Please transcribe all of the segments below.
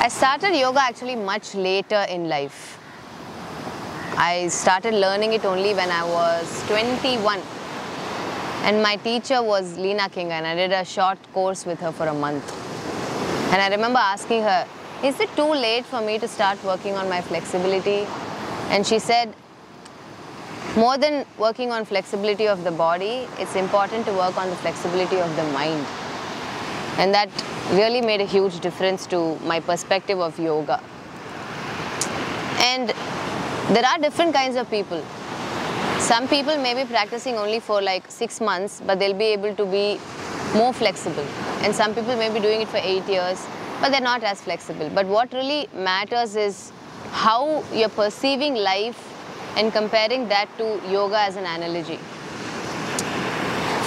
I started yoga actually much later in life. I started learning it only when I was 21. And my teacher was Leena King, and I did a short course with her for a month. And I remember asking her, is it too late for me to start working on my flexibility? And she said, more than working on flexibility of the body, it's important to work on the flexibility of the mind. And that really made a huge difference to my perspective of yoga. And there are different kinds of people. Some people may be practicing only for like 6 months, but they'll be able to be more flexible. And some people may be doing it for 8 years, but they're not as flexible. But what really matters is how you're perceiving life and comparing that to yoga as an analogy.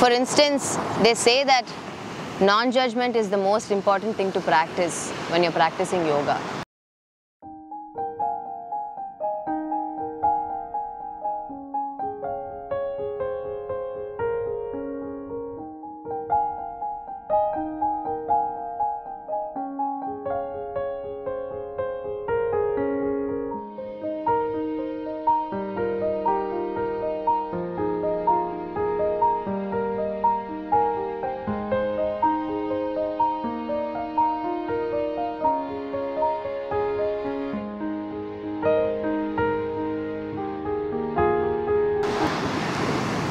For instance, they say that non-judgment is the most important thing to practice when you're practicing yoga.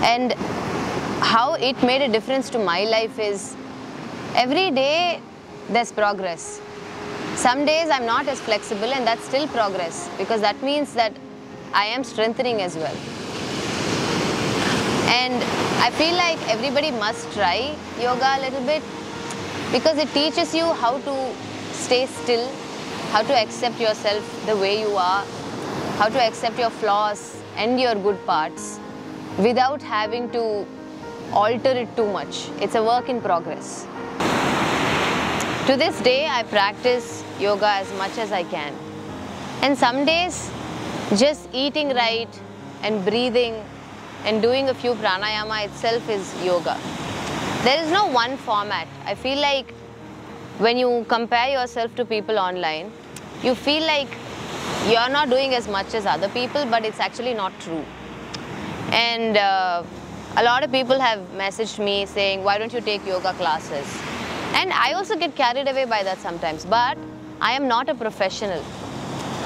And how it made a difference to my life is every day there's progress. Some days I'm not as flexible, and that's still progress, because that means that I am strengthening as well. And I feel like everybody must try yoga a little bit, because it teaches you how to stay still, how to accept yourself the way you are, how to accept your flaws and your good parts, without having to alter it too much. It's a work in progress. To this day, I practice yoga as much as I can. And some days, just eating right and breathing and doing a few pranayama itself is yoga. There is no one format. I feel like when you compare yourself to people online, you feel like you're not doing as much as other people, but it's actually not true. And a lot of people have messaged me saying, why don't you take yoga classes? And I also get carried away by that sometimes. But I am not a professional.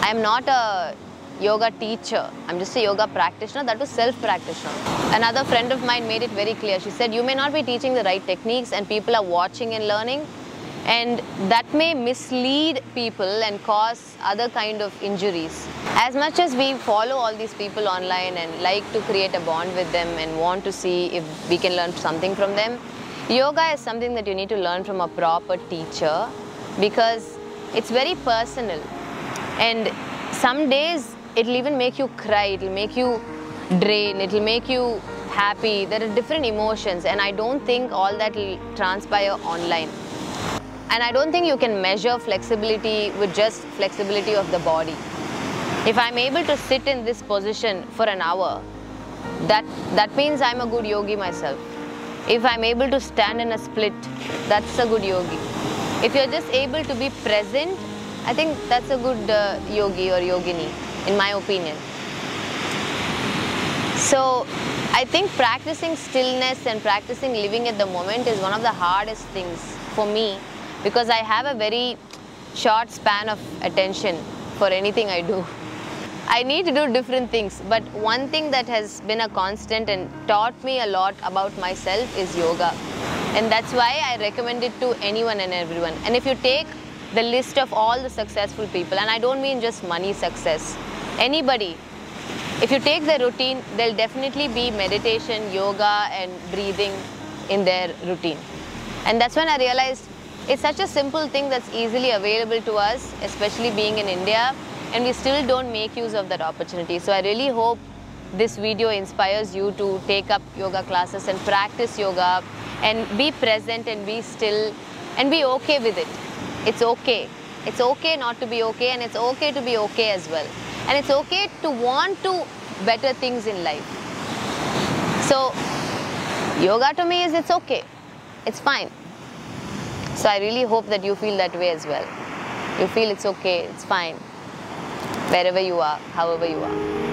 I am not a yoga teacher. I'm just a yoga practitioner, that was self-practitioner. Another friend of mine made it very clear. She said, you may not be teaching the right techniques and people are watching and learning. And that may mislead people and cause other kind of injuries. As much as we follow all these people online and like to create a bond with them and want to see if we can learn something from them, yoga is something that you need to learn from a proper teacher, because it's very personal. And some days it'll even make you cry, it'll make you drain, it'll make you happy. There are different emotions, and I don't think all that will transpire online. And I don't think you can measure flexibility with just flexibility of the body. If I'm able to sit in this position for an hour, that means I'm a good yogi myself. If I'm able to stand in a split, that's a good yogi. If you're just able to be present, I think that's a good yogi or yogini, in my opinion. So I think practicing stillness and practicing living at the moment is one of the hardest things for me, because I have a very short span of attention for anything I do. I need to do different things, but one thing that has been a constant and taught me a lot about myself is yoga. And that's why I recommend it to anyone and everyone. And if you take the list of all the successful people, and I don't mean just money success, anybody, if you take their routine, there'll definitely be meditation, yoga and breathing in their routine. And that's when I realized it's such a simple thing that's easily available to us, especially being in India, and we still don't make use of that opportunity. So I really hope this video inspires you to take up yoga classes and practice yoga and be present and be still and be okay with it. It's okay. It's okay not to be okay, and it's okay to be okay as well. And it's okay to want to better things in life. So yoga to me is it's okay. It's fine. So I really hope that you feel that way as well. You feel it's okay, it's fine, wherever you are, however you are.